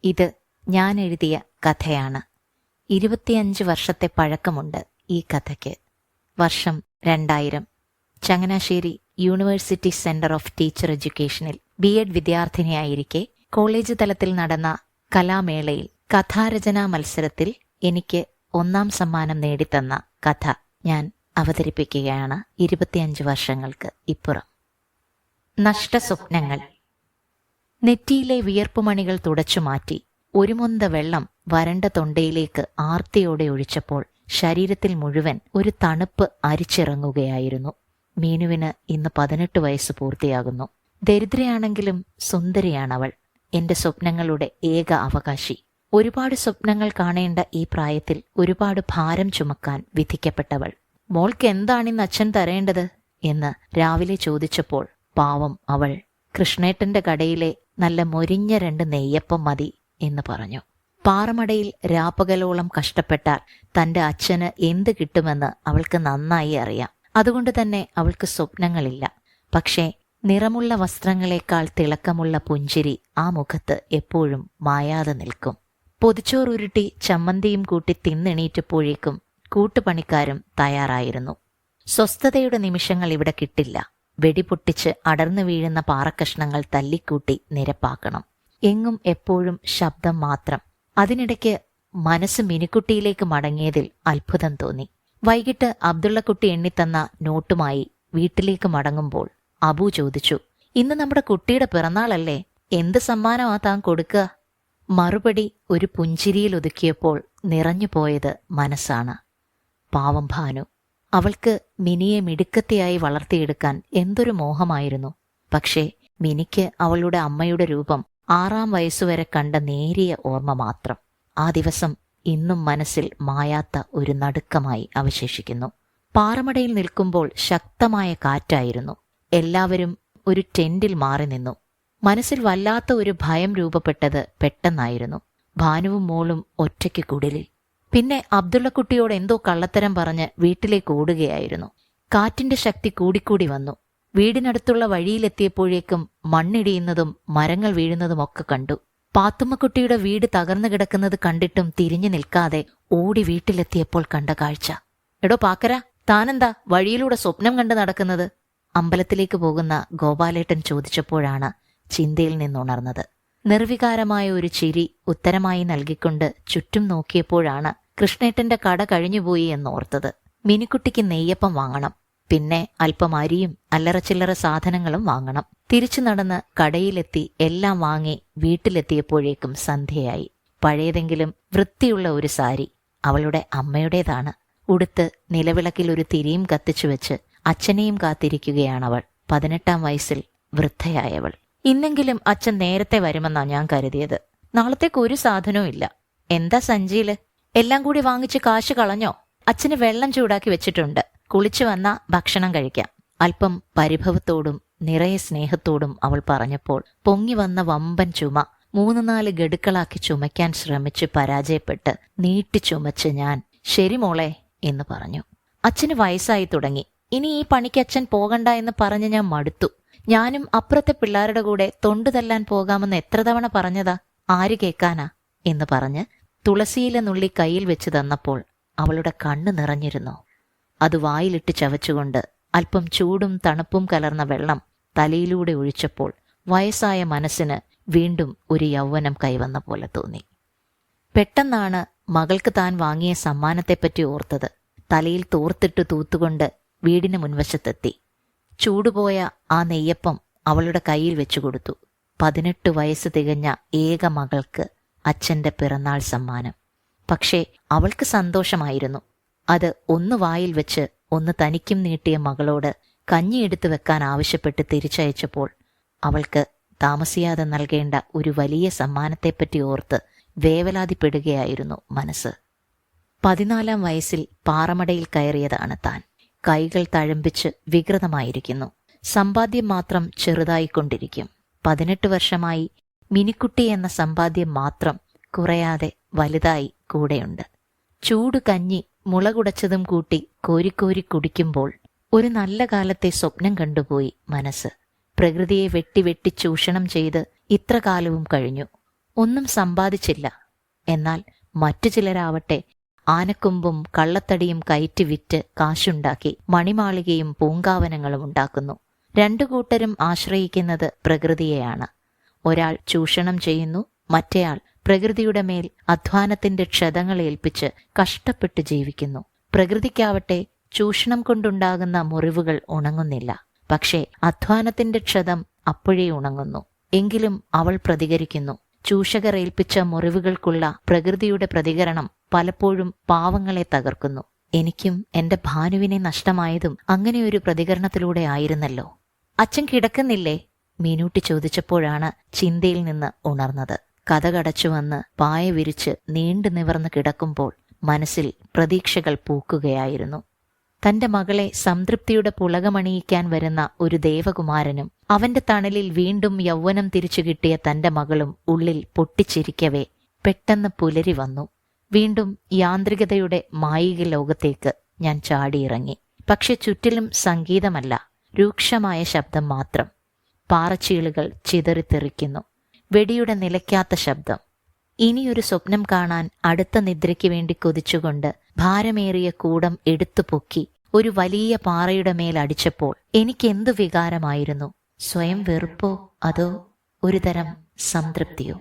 ഇത് ഞാൻ എഴുതിയ കഥയാണ്. 25 വർഷത്തെ പഴക്കമുണ്ട് ഈ കഥയ്ക്ക്. വർഷം 2000. Changanassery university centre of teacher എഡ്യൂക്കേഷനിൽ B.Ed വിദ്യാർത്ഥിനിയായിരിക്കെ കോളേജ് തലത്തിൽ നടന്ന കലാമേളയിൽ കഥാരചനാ മത്സരത്തിൽ എനിക്ക് 1ാം സമ്മാനം നേടിത്തന്ന കഥ ഞാൻ അവതരിപ്പിക്കുകയാണ് 25 വർഷങ്ങൾക്ക് ഇപ്പുറം. നഷ്ടസ്വപ്നങ്ങൾ. നെറ്റിയിലെ വിയർപ്പുമണികൾ തുടച്ചുമാറ്റി ഒരു മൊന്ത വെള്ളം വരണ്ട തൊണ്ടയിലേക്ക് ആർത്തിയോടെ ഒഴിച്ചപ്പോൾ ശരീരത്തിൽ മുഴുവൻ ഒരു തണുപ്പ് അരിച്ചിറങ്ങുകയായിരുന്നു. മീനുവിന് ഇന്ന് 18 വയസ്സ് പൂർത്തിയാകുന്നു. ദരിദ്രയാണെങ്കിലും സുന്ദരിയാണവൾ. എന്റെ സ്വപ്നങ്ങളുടെ ഏക അവകാശി. ഒരുപാട് സ്വപ്നങ്ങൾ കാണേണ്ട ഈ പ്രായത്തിൽ ഒരുപാട് ഭാരം ചുമക്കാൻ വിധിക്കപ്പെട്ടവൾ. മോൾക്ക് എന്താണിന്ന് അച്ഛൻ തരേണ്ടത് എന്ന് രാവിലെ ചോദിച്ചപ്പോൾ പാവം അവൾ കൃഷ്ണേട്ടന്റെ കടയിലെ നല്ല മൊരിഞ്ഞ 2 നെയ്യപ്പം മതി എന്ന് പറഞ്ഞു. പാറമടയിൽ രാപ്പകലോളം കഷ്ടപ്പെട്ടാൽ തന്റെ അച്ഛന് എന്ത് കിട്ടുമെന്ന് അവൾക്ക് നന്നായി അറിയാം. അതുകൊണ്ട് തന്നെ അവൾക്ക് സ്വപ്നങ്ങളില്ല. പക്ഷേ നിറമുള്ള വസ്ത്രങ്ങളെക്കാൾ തിളക്കമുള്ള പുഞ്ചിരി ആ മുഖത്ത് എപ്പോഴും മായാതെ നിൽക്കും. പൊതിച്ചോറുരുട്ടി ചമ്മന്തിയും കൂട്ടി തിന്നെണീറ്റപ്പോഴേക്കും കൂട്ടുപണിക്കാരും തയ്യാറായിരുന്നു. സ്വസ്ഥതയുടെ നിമിഷങ്ങൾ ഇവിടെ കിട്ടില്ല. വെടിപൊട്ടിച്ച് അടർന്നു വീഴുന്ന പാറക്കഷ്ണങ്ങൾ തല്ലിക്കൂട്ടി നിരപ്പാക്കണം. എങ്ങും എപ്പോഴും ശബ്ദം മാത്രം. അതിനിടയ്ക്ക് മനസ്സ് മിനിക്കുട്ടിയിലേക്ക് മടങ്ങിയതിൽ അത്ഭുതം തോന്നി. വൈകിട്ട് അബ്ദുള്ളക്കുട്ടി എണ്ണിത്തന്ന നോട്ടുമായി വീട്ടിലേക്ക് മടങ്ങുമ്പോൾ അബു ചോദിച്ചു, ഇന്ന് നമ്മുടെ കുട്ടിയുടെ പിറന്നാളല്ലേ, എന്ത് സമ്മാനമാ താൻ കൊടുക്കുക? മറുപടി ഒരു പുഞ്ചിരിയിൽ ഒതുക്കിയപ്പോൾ നിറഞ്ഞുപോയത് മനസ്സാണ്. പാവം ഭാനു. അവൾക്ക് മിനിയെ മിടുക്കത്തെയായി വളർത്തിയെടുക്കാൻ എന്തൊരു മോഹമായിരുന്നു. പക്ഷേ മിനിക്ക് അവളുടെ അമ്മയുടെ രൂപം 6ാം വയസ്സുവരെ കണ്ട നേരിയ ഓർമ്മ മാത്രം. ആ ദിവസം ഇന്നും മനസ്സിൽ മായാത്ത ഒരു നടുക്കമായി അവശേഷിക്കുന്നു. പാറമടയിൽ നിൽക്കുമ്പോൾ ശക്തമായ കാറ്റായിരുന്നു. എല്ലാവരും ഒരു ടെന്റിൽ മാറി നിന്നു. മനസ്സിൽ വല്ലാത്ത ഒരു ഭയം രൂപപ്പെട്ടത് പെട്ടെന്നായിരുന്നു. ഭാനുവും മോളും ഒറ്റയ്ക്ക് കുടിലിൽ. പിന്നെ അബ്ദുള്ളക്കുട്ടിയോട് എന്തോ കള്ളത്തരം പറഞ്ഞ് വീട്ടിലേക്ക് ഓടുകയായിരുന്നു. കാറ്റിന്റെ ശക്തി കൂടിക്കൂടി വന്നു. വീടിനടുത്തുള്ള വഴിയിലെത്തിയപ്പോഴേക്കും മണ്ണിടിയുന്നതും മരങ്ങൾ വീഴുന്നതുമൊക്കെ കണ്ടു. പാത്തുമ്മക്കുട്ടിയുടെ വീട് തകർന്നു കിടക്കുന്നത് കണ്ടിട്ടും തിരിഞ്ഞു നിൽക്കാതെ ഓടി വീട്ടിലെത്തിയപ്പോൾ കണ്ട കാഴ്ച. എടോ പാക്കര, താനെന്താ വഴിയിലൂടെ സ്വപ്നം കണ്ട് നടക്കുന്നത്? അമ്പലത്തിലേക്ക് പോകുന്ന ഗോപാലേട്ടൻ ചോദിച്ചപ്പോഴാണ് ചിന്തയിൽ നിന്നുണർന്നത്. നിർവികാരമായ ഒരു ചിരി ഉത്തരമായി നൽകിക്കൊണ്ട് ചുറ്റും നോക്കിയപ്പോഴാണ് കൃഷ്ണേട്ടന്റെ കട കഴിഞ്ഞുപോയി എന്നോർത്തത്. മിനിക്കുട്ടിക്ക് നെയ്യപ്പം വാങ്ങണം. പിന്നെ അല്പം അരിയും അല്ലറ ചില്ലറ സാധനങ്ങളും വാങ്ങണം. തിരിച്ചു നടന്ന് കടയിലെത്തി എല്ലാം വാങ്ങി വീട്ടിലെത്തിയപ്പോഴേക്കും സന്ധ്യയായി. പഴയതെങ്കിലും വൃത്തിയുള്ള ഒരു സാരി, അവളുടെ അമ്മയുടേതാണ്, ഉടുത്ത് നിലവിളക്കിൽ ഒരു തിരിയും കത്തിച്ചു വെച്ച് അച്ഛനെയും കാത്തിരിക്കുകയാണവൾ. 18ാം വയസ്സിൽ വൃദ്ധയായവൾ. ഇന്നെങ്കിലും അച്ഛൻ നേരത്തെ വരുമെന്നാ ഞാൻ കരുതിയത്. നാളത്തേക്ക് ഒരു സാധനവും ഇല്ല. എന്താ സഞ്ചിയില്? എല്ലാം കൂടി വാങ്ങിച്ച് കാശ് കളഞ്ഞോ? അച്ഛന് വെള്ളം ചൂടാക്കി വെച്ചിട്ടുണ്ട്, കുളിച്ചു വന്ന ഭക്ഷണം കഴിക്കാം. അല്പം പരിഭവത്തോടും നിറയെ സ്നേഹത്തോടും അവൾ പറഞ്ഞപ്പോൾ പൊങ്ങി വന്ന വമ്പൻ ചുമ 3-4 ഗഡുക്കളാക്കി ചുമയ്ക്കാൻ ശ്രമിച്ച് പരാജയപ്പെട്ട് നീട്ടി ചുമച്ച് ഞാൻ ശരി മോളെ എന്ന് പറഞ്ഞു. അച്ഛന് വയസ്സായി തുടങ്ങി. ഇനി ഈ പണിക്ക് അച്ഛൻ പോകണ്ട എന്ന് പറഞ്ഞ് ഞാൻ മടുത്തു. ഞാനും അപ്പുറത്തെ പിള്ളേരുടെ കൂടെ തൊണ്ടു തല്ലാൻ പോകാമെന്ന് എത്ര തവണ പറഞ്ഞതാ, ആര് കേൾക്കാനാ എന്ന് പറഞ്ഞ് തുളസിയില നുള്ളി കയ്യിൽ വെച്ച് തന്നപ്പോൾ അവളുടെ കണ്ണ് നിറഞ്ഞിരുന്നു. അത് വായിലിട്ട് ചവച്ചുകൊണ്ട് അല്പം ചൂടും തണുപ്പും കലർന്ന വെള്ളം തലയിലൂടെ ഒഴിച്ചപ്പോൾ വയസ്സായ മനസ്സിന് വീണ്ടും ഒരു യൗവനം കൈവന്ന പോലെ തോന്നി. പെട്ടെന്നാണ് മകൾക്ക് താൻ വാങ്ങിയ സമ്മാനത്തെപ്പറ്റി ഓർത്തത്. തലയിൽ തോർത്തിട്ട് തൂത്തുകൊണ്ട് വീടിന് മുൻവശത്തെത്തി. ചൂടുപോയ ആ നെയ്യപ്പം അവളുടെ കയ്യിൽ വെച്ചുകൊടുത്തു. 18 വയസ്സ് തികഞ്ഞ ഏക മകൾക്ക് അച്ഛന്റെ പിറന്നാൾ സമ്മാനം. പക്ഷേ അവൾക്ക് സന്തോഷമായിരുന്നു. അത് ഒന്ന് വായിൽ വെച്ച് ഒന്ന് തനിക്കും നീട്ടിയ മകളോട് കഞ്ഞിയെടുത്തു വെക്കാൻ ആവശ്യപ്പെട്ട് തിരിച്ചയച്ചപ്പോൾ അവൾക്ക് താമസിയാതെ നൽകേണ്ട ഒരു വലിയ സമ്മാനത്തെപ്പറ്റി ഓർത്ത് വേവലാതിപ്പെടുകയായിരുന്നു മനസ്സ്. 14ാം വയസ്സിൽ പാറമടയിൽ കയറിയതാണ് താൻ. കൈകൾ തഴമ്പിച്ച് വികൃതമായിരിക്കുന്നു. സമ്പാദ്യം മാത്രം ചെറുതായിക്കൊണ്ടിരിക്കും. 18 വർഷമായി മിനിക്കുട്ടി എന്ന സമ്പാദ്യം മാത്രം കുറയാതെ വലുതായി കൂടെയുണ്ട്. ചൂട് കഞ്ഞി മുളകുടച്ചതും കൂട്ടി കോരിക്കോരി കുടിക്കുമ്പോൾ ഒരു നല്ല കാലത്തെ സ്വപ്നം കണ്ടുപോയി മനസ്സ്. പ്രകൃതിയെ വെട്ടി വെട്ടി ചൂഷണം ചെയ്ത് ഇത്ര കാലവും കഴിഞ്ഞു. ഒന്നും സമ്പാദിച്ചില്ല. എന്നാൽ മറ്റു ചിലരാവട്ടെ ആനക്കൊമ്പും കള്ളത്തടിയും കയറ്റി വിറ്റ് കാശുണ്ടാക്കി മണിമാളികയും പൂങ്കാവനങ്ങളും ഉണ്ടാക്കുന്നു. രണ്ടു കൂട്ടരും ആശ്രയിക്കുന്നത് പ്രകൃതിയെയാണ്. ഒരാൾ ചൂഷണം ചെയ്യുന്നു, മറ്റേയാൾ പ്രകൃതിയുടെ മേൽ അധ്വാനത്തിന്റെ ക്ഷതങ്ങൾ ഏൽപ്പിച്ച് കഷ്ടപ്പെട്ട് ജീവിക്കുന്നു. പ്രകൃതിക്കാവട്ടെ ചൂഷണം കൊണ്ടുണ്ടാകുന്ന മുറിവുകൾ ഉണങ്ങുന്നില്ല. പക്ഷേ അധ്വാനത്തിന്റെ ക്ഷതം അപ്പോഴേ ഉണങ്ങുന്നു. എങ്കിലും അവൾ പ്രതികരിക്കുന്നു. ചൂഷകർ ഏൽപ്പിച്ച മുറിവുകൾക്കുള്ള പ്രകൃതിയുടെ പ്രതികരണം പലപ്പോഴും പാവങ്ങളെ തകർക്കുന്നു. എനിക്കും എന്റെ ഭാനുവിനെ നഷ്ടമായതും അങ്ങനെയൊരു പ്രതികരണത്തിലൂടെ ആയിരുന്നല്ലോ. അച്ഛൻ കിടക്കുന്നില്ലേ? മീനൂട്ടി ചോദിച്ചപ്പോഴാണ് ചിന്തയിൽ നിന്ന് ഉണർന്നത്. കതകടച്ചു വന്ന് പായ വിരിച്ച് നീണ്ടു നിവർന്ന് കിടക്കുമ്പോൾ മനസ്സിൽ പ്രതീക്ഷകൾ പൂക്കുകയായിരുന്നു. തന്റെ മകളെ സംതൃപ്തിയുടെ പുളകമണിയിക്കാൻ വരുന്ന ഒരു ദേവകുമാരനും അവന്റെ തണലിൽ വീണ്ടും യൗവനം തിരിച്ചു കിട്ടിയ തന്റെ മകളും ഉള്ളിൽ പൊട്ടിച്ചിരിക്കവേ പെട്ടെന്ന് പുലരി വന്നു. വീണ്ടും യാന്ത്രികതയുടെ മായിക ലോകത്തേക്ക് ഞാൻ ചാടിയിറങ്ങി. പക്ഷെ ചുറ്റിലും സംഗീതമല്ല, രൂക്ഷമായ ശബ്ദം മാത്രം. പാറച്ചീളുകൾ ചിതറിത്തെറിക്കുന്നു. വെടിയുടെ നിലയ്ക്കാത്ത ശബ്ദം. ഇനിയൊരു സ്വപ്നം കാണാൻ അടുത്ത നിദ്രയ്ക്ക് വേണ്ടി കൊതിച്ചുകൊണ്ട് ഭാരമേറിയ കൂടം എടുത്തു പൊക്കി ഒരു വലിയ പാറയുടെ മേൽ അടിച്ചപ്പോൾ എനിക്കെന്തു വികാരമായിരുന്നു? സ്വയം വെറുപ്പോ അതോ ഒരുതരം സംതൃപ്തിയോ?